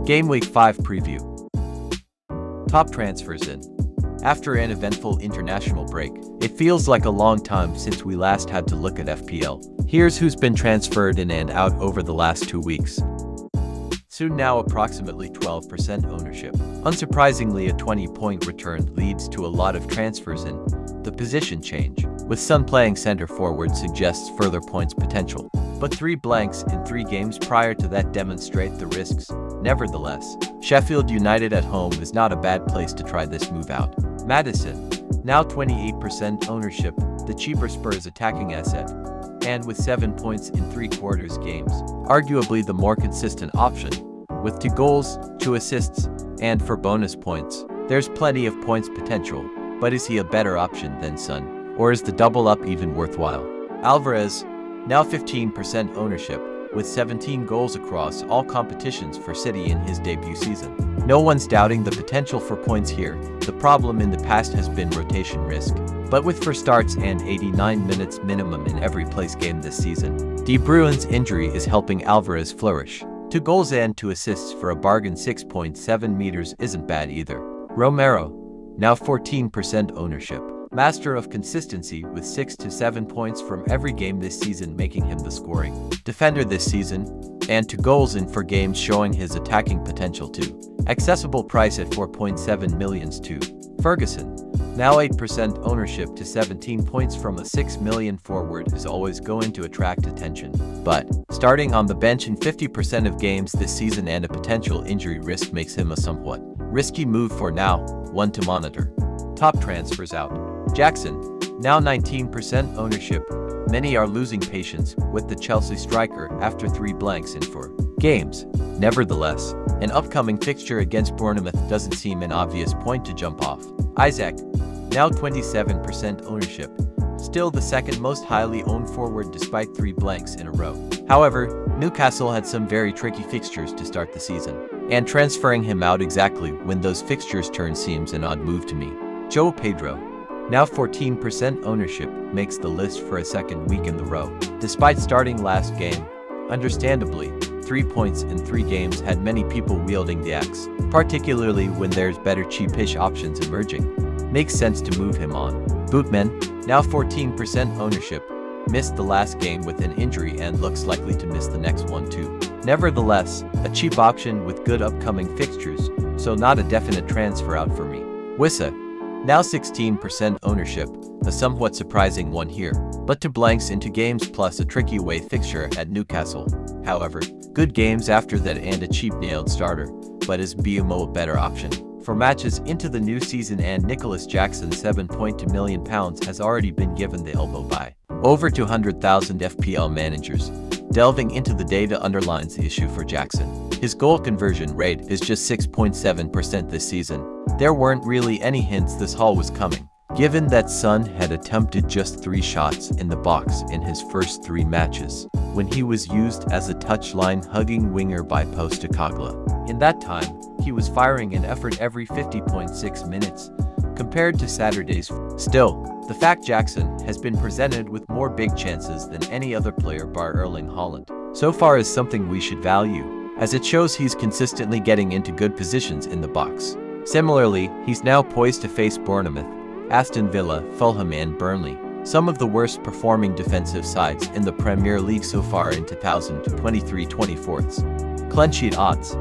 Gameweek 5 Preview. Top transfers in. After an eventful international break, it feels like a long time since we last had to look at FPL. Here's who's been transferred in and out over the last 2 weeks. Soon now approximately 12% ownership. Unsurprisingly, a 20-point return leads to a lot of transfers in. The position change, with Son playing center forward, suggests further points potential. But 3 blanks in 3 games prior to that demonstrate the risks. Nevertheless, Sheffield United at home is not a bad place to try this move out. Maddison, now 28% ownership, the cheaper Spurs attacking asset, and with 7 points in 3/4 games, arguably the more consistent option. With 2 goals, 2 assists, and for bonus points, there's plenty of points potential, but is he a better option than Son, or is the double up even worthwhile? Alvarez, now 15% ownership, with 17 goals across all competitions for City in his debut season. No one's doubting the potential for points here. The problem in the past has been rotation risk. But with 4 starts and 89 minutes minimum in every place game this season, De Bruyne's injury is helping Alvarez flourish. 2 goals and 2 assists for a bargain. 6.7 meters isn't bad either. Romero, now 14% ownership. Master of consistency with 6 to 7 points from every game this season, making him the scoring defender this season, and 2 goals in 4 games, showing his attacking potential too. Accessible price at 4.7 million too. Ferguson, now 8% ownership to 17 points from a 6 million forward, is always going to attract attention. But starting on the bench in 50% of games this season and a potential injury risk makes him a somewhat risky move for now, one to monitor. Top transfers out. Jackson, now 19% ownership. Many are losing patience with the Chelsea striker after 3 blanks in 4 games. Nevertheless, an upcoming fixture against Bournemouth doesn't seem an obvious point to jump off. Isaac, now 27% ownership. Still the second most highly owned forward despite 3 blanks in a row. However, Newcastle had some very tricky fixtures to start the season, and transferring him out exactly when those fixtures turn seems an odd move to me. Joe Pedro, now 14% ownership, makes the list for a second week in the row. Despite starting last game, understandably, 3 points in 3 games had many people wielding the axe, particularly when there's better cheapish options emerging. Makes sense to move him on. Bootman, now 14% ownership, missed the last game with an injury and looks likely to miss the next one too. Nevertheless, a cheap option with good upcoming fixtures, so not a definite transfer out for me. Wissa, now 16% ownership, a somewhat surprising one here, but 2 blanks into games plus a tricky away fixture at Newcastle. However, good games after that and a cheap nailed starter, but is BMO a better option? For matches into the new season, and Nicholas Jackson, £7.2 million, has already been given the elbow by over 200,000 FPL managers. Delving into the data underlines the issue for Jackson. His goal conversion rate is just 6.7% this season. There weren't really any hints this haul was coming, given that Son had attempted just 3 shots in the box in his first 3 matches, when he was used as a touchline-hugging winger by Postecoglou. In that time, he was firing an effort every 50.6 minutes, compared to Saturday's. Still, the fact Jackson has been presented with more big chances than any other player bar Erling Haaland so far is something we should value, as it shows he's consistently getting into good positions in the box. Similarly, he's now poised to face Bournemouth, Aston Villa, Fulham and Burnley, some of the worst performing defensive sides in the Premier League so far in 2023-24. Clean sheet odds.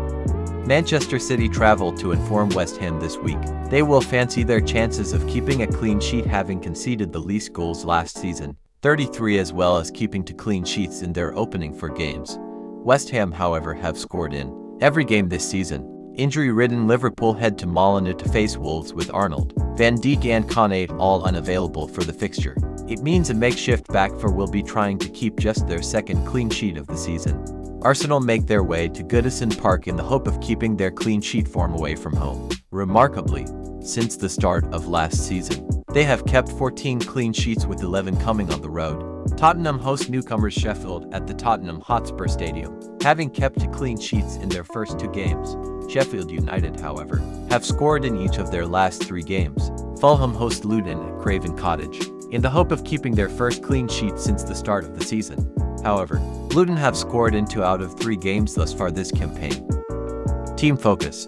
Manchester City travel to inform West Ham this week. They will fancy their chances of keeping a clean sheet, having conceded the least goals last season, 33, as well as keeping to clean sheets in their opening 4 games. West Ham, however, have scored in every game this season. Injury-ridden Liverpool head to Molineux to face Wolves with Arnold, Van Dijk and Konate all unavailable for the fixture. It means a makeshift back 4 will be trying to keep just their second clean sheet of the season. Arsenal make their way to Goodison Park in the hope of keeping their clean sheet form away from home. Remarkably, since the start of last season, they have kept 14 clean sheets, with 11 coming on the road. Tottenham host newcomers Sheffield at the Tottenham Hotspur Stadium, having kept to clean sheets in their first 2 games. Sheffield United, however, have scored in each of their last 3 games. Fulham host Luton at Craven Cottage, in the hope of keeping their first clean sheet since the start of the season. However, Luton have scored in 2 out of 3 games thus far this campaign. Team focus.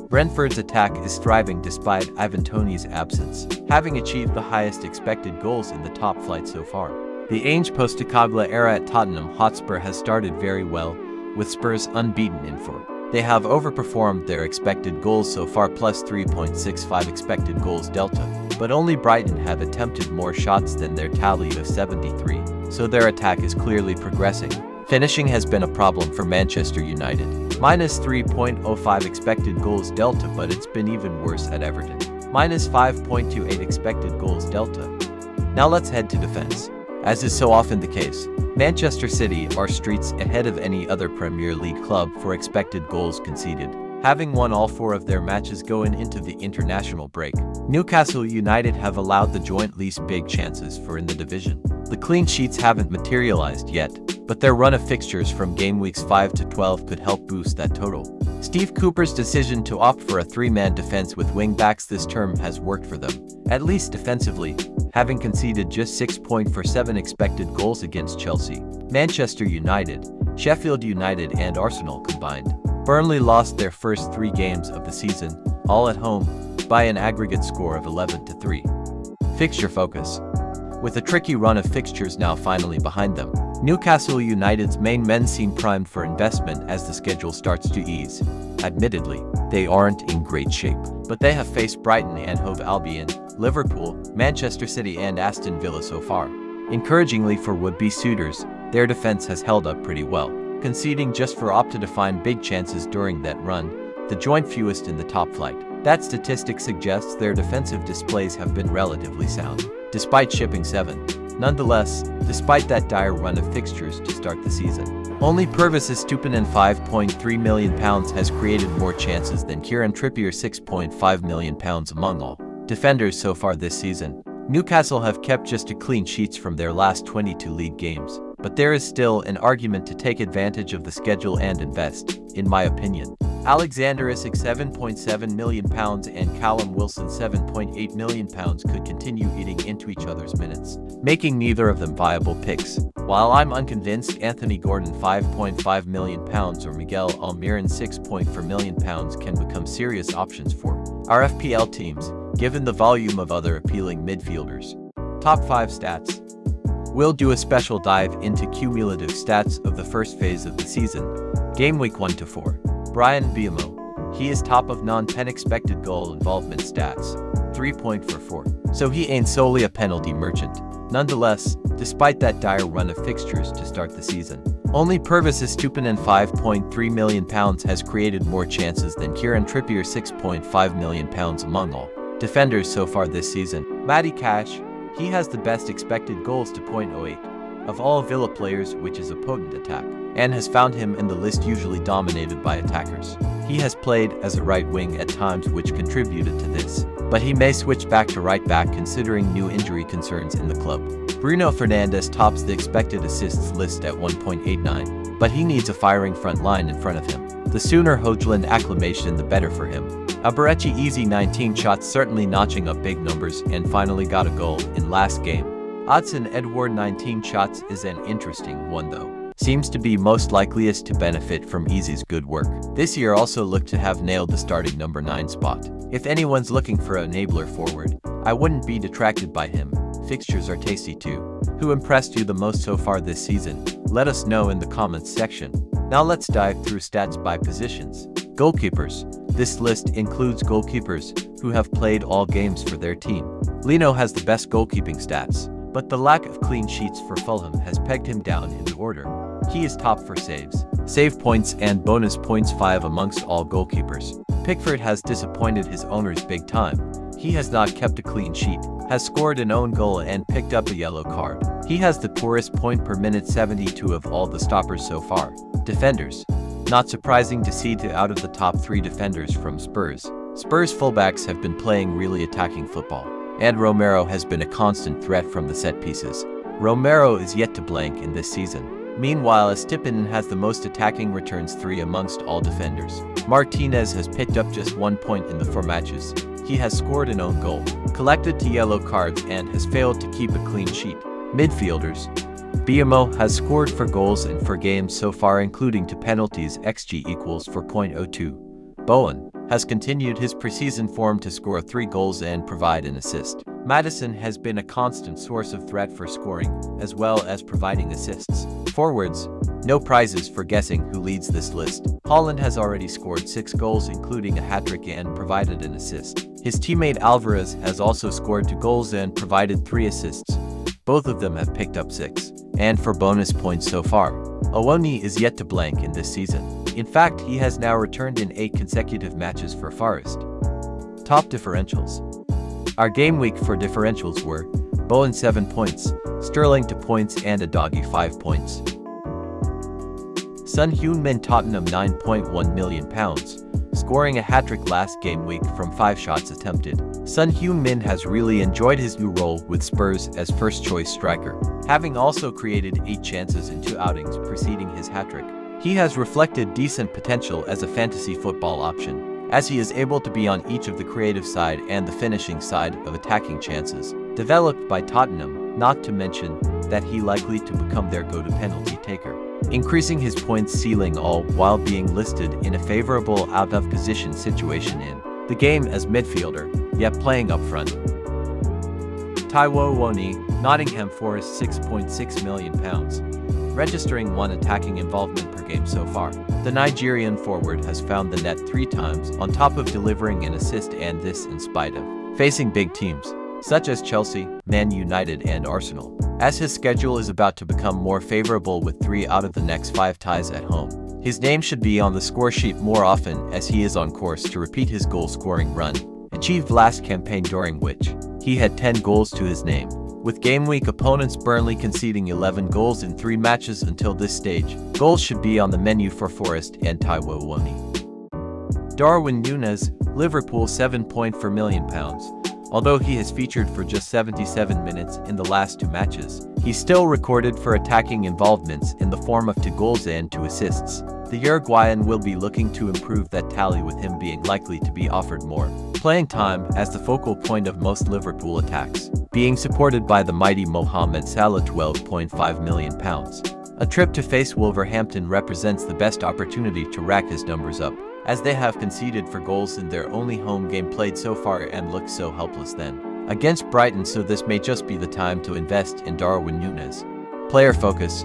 Brentford's attack is thriving despite Ivan Toney's absence, having achieved the highest expected goals in the top flight so far. The Ange Postecoglou era at Tottenham Hotspur has started very well, with Spurs unbeaten in 4. They have overperformed their expected goals so far, plus 3.65 expected goals delta, but only Brighton have attempted more shots than their tally of 73, so their attack is clearly progressing. Finishing has been a problem for Manchester United. Minus 3.05 expected goals delta, but it's been even worse at Everton. Minus 5.28 expected goals delta. Now let's head to defense. As is so often the case, Manchester City are streets ahead of any other Premier League club for expected goals conceded, having won all 4 of their matches going into the international break. Newcastle United have allowed the joint least big chances for in the division. The clean sheets haven't materialized yet, but their run of fixtures from game weeks 5 to 12 could help boost that total. Steve Cooper's decision to opt for a 3-man defense with wing-backs this term has worked for them, at least defensively, having conceded just 6.47 expected goals against Chelsea, Manchester United, Sheffield United and Arsenal combined. Burnley lost their first 3 games of the season, all at home, by an aggregate score of 11-3. Fixture focus. With a tricky run of fixtures now finally behind them, Newcastle United's main men seem primed for investment as the schedule starts to ease. Admittedly, they aren't in great shape, but they have faced Brighton and Hove Albion, Liverpool, Manchester City and Aston Villa so far. Encouragingly for would-be suitors, their defense has held up pretty well, conceding just for opted to find big chances during that run, the joint fewest in the top flight. That statistic suggests their defensive displays have been relatively sound, despite shipping 7. Nonetheless, despite that dire run of fixtures to start the season, only Purvis's Stupinan £5.3 million has created more chances than Kieran Trippier £6.5 million among all defenders so far this season. Newcastle have kept just a clean sheets from their last 22 league games, but there is still an argument to take advantage of the schedule and invest, in my opinion. Alexander Isak £7.7 million and Callum Wilson £7.8 million could continue eating into each other's minutes, making neither of them viable picks. While I'm unconvinced Anthony Gordon £5.5 million or Miguel Almiron £6.4 million can become serious options for our FPL teams, given the volume of other appealing midfielders. Top 5 stats. We'll do a special dive into cumulative stats of the first phase of the season, game week 1 to 4. Brian Mbeumo. He is top of non-pen expected goal involvement stats, 3.44. So he ain't solely a penalty merchant. Nonetheless, despite that dire run of fixtures to start the season, only Purvis's Stupinan £5.3 million has created more chances than Kieran Trippier £6.5 million among all defenders so far this season. Matty Cash. He has the best expected goals to .08 of all Villa players, which is a potent attack, and has found him in the list usually dominated by attackers. He has played as a right wing at times, which contributed to this, but he may switch back to right back considering new injury concerns in the club. Bruno Fernandes tops the expected assists list at 1.89, but he needs a firing front line in front of him. The sooner Højlund acclamation the better for him. Aberechi easy 19 shots, certainly notching up big numbers, and finally got a goal in last game. Odsonne Edouard 19 shots is an interesting one though. Seems to be most likeliest to benefit from Easy's good work. This year also looked to have nailed the starting number 9 spot. If anyone's looking for an enabler forward, I wouldn't be detracted by him. Fixtures are tasty too. Who impressed you the most so far this season? Let us know in the comments section. Now let's dive through stats by positions. Goalkeepers. This list includes goalkeepers who have played all games for their team. Leno has the best goalkeeping stats, but the lack of clean sheets for Fulham has pegged him down in the order. He is top for saves, save points and bonus points 5 amongst all goalkeepers. Pickford has disappointed his owners big time. He has not kept a clean sheet, has scored an own goal and picked up a yellow card. He has the poorest point per minute 72 of all the stoppers so far. Defenders. Not surprising to see 2 out of the top 3 defenders from Spurs. Spurs fullbacks have been playing really attacking football, and Romero has been a constant threat from the set pieces. Romero is yet to blank in this season. Meanwhile, Stupinan has the most attacking returns 3 amongst all defenders. Martinez has picked up just 1 point in the 4 matches. He has scored an own goal, collected 2 yellow cards and has failed to keep a clean sheet. Midfielders. Mbeumo has scored for goals and for games so far, including 2 penalties. XG equals 4.02. Bowen has continued his preseason form to score 3 goals and provide an assist. Maddison has been a constant source of threat for scoring, as well as providing assists. Forwards, no prizes for guessing who leads this list. Haaland has already scored 6 goals, including a hat-trick, and provided an assist. His teammate Alvarez has also scored 2 goals and provided 3 assists. Both of them have picked up 6. And for bonus points so far, Owoni is yet to blank in this season. In fact, he has now returned in 8 consecutive matches for Forest. Top differentials. Our game week for differentials were Bowen 7 points, Sterling 2 points, and a doggy 5 points. Son Heung-min Tottenham £9.1 million, scoring a hat-trick last game week from 5 shots attempted. Son Heung-min has really enjoyed his new role with Spurs as first-choice striker, having also created 8 chances in 2 outings preceding his hat-trick. He has reflected decent potential as a fantasy football option, as he is able to be on each of the creative side and the finishing side of attacking chances developed by Tottenham, not to mention that he likely to become their go-to penalty taker, increasing his points ceiling all while being listed in a favorable out-of-position situation in the game as midfielder, yet playing up front. Taiwo Owoni, Nottingham Forest £6.6 million, registering 1 attacking involvement per game so far. The Nigerian forward has found the net 3 times on top of delivering an assist, and this in spite of facing big teams such as Chelsea, Man United, and Arsenal, as his schedule is about to become more favorable with 3 out of the next 5 ties at home. His name should be on the score sheet more often, as he is on course to repeat his goal-scoring run achieved last campaign, during which he had 10 goals to his name. With game week opponents Burnley conceding 11 goals in 3 matches until this stage, goals should be on the menu for Forest and Taiwo Owoni. Darwin Núñez, Liverpool £7.4 million. Although he has featured for just 77 minutes in the last 2 matches, he still recorded for attacking involvements in the form of 2 goals and 2 assists. The Uruguayan will be looking to improve that tally, with him being likely to be offered more playing time as the focal point of most Liverpool attacks, being supported by the mighty Mohamed Salah £12.5 million. A trip to face Wolverhampton represents the best opportunity to rack his numbers up, as they have conceded 4 goals in their only home game played so far and look so helpless then against Brighton, so this may just be the time to invest in Darwin Núñez. Player focus.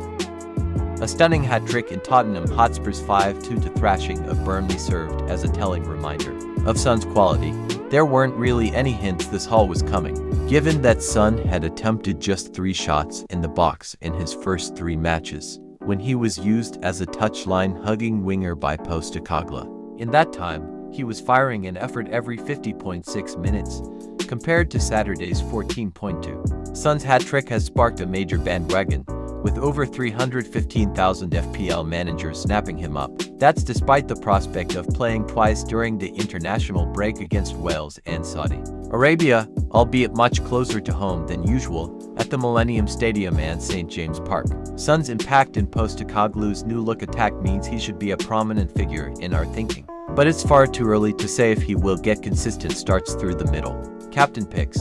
A stunning hat-trick in Tottenham Hotspur's 5-2 thrashing of Burnley served as a telling reminder of Son's quality. There weren't really any hints this haul was coming, given that Son had attempted just 3 shots in the box in his first 3 matches, when he was used as a touchline-hugging winger by Postecoglou. In that time, he was firing an effort every 50.6 minutes, compared to Saturday's 14.2. Son's hat-trick has sparked a major bandwagon, with over 315,000 FPL managers snapping him up. That's despite the prospect of playing twice during the international break against Wales and Saudi Arabia, albeit much closer to home than usual, at the Millennium Stadium and St. James Park. Son's impact in Postecoglou's new-look attack means he should be a prominent figure in our thinking, but it's far too early to say if he will get consistent starts through the middle. Captain picks.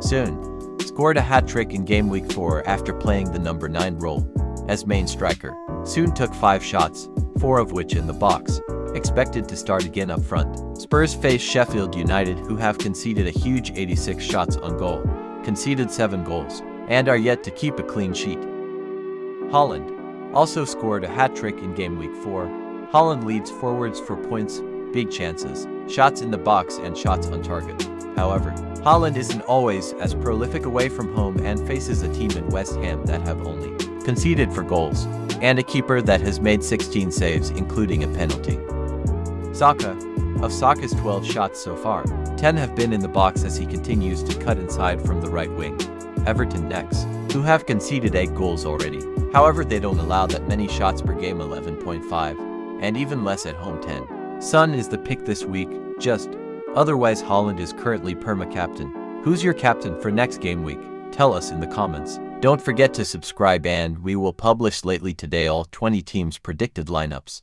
Soon scored a hat-trick in game week 4 after playing the number 9 role as main striker. Soon took 5 shots, 4 of which in the box, expected to start again up front. Spurs face Sheffield United, who have conceded a huge 86 shots on goal, conceded 7 goals, and are yet to keep a clean sheet. Haaland also scored a hat-trick in game week 4. Haaland leads forwards for points, big chances, shots in the box, and shots on target. However, Haaland isn't always as prolific away from home and faces a team in West Ham that have only conceded 4 goals, and a keeper that has made 16 saves, including a penalty. Saka. Of Saka's 12 shots so far, 10 have been in the box as he continues to cut inside from the right wing. Everton next, who have conceded 8 goals already. However, they don't allow that many shots per game, 11.5, and even less at home, 10. Son is the pick this week, otherwise Haaland is currently perma-captain. Who's your captain for next game week? Tell us in the comments. Don't forget to subscribe, and we will publish lately today all 20 teams' predicted lineups.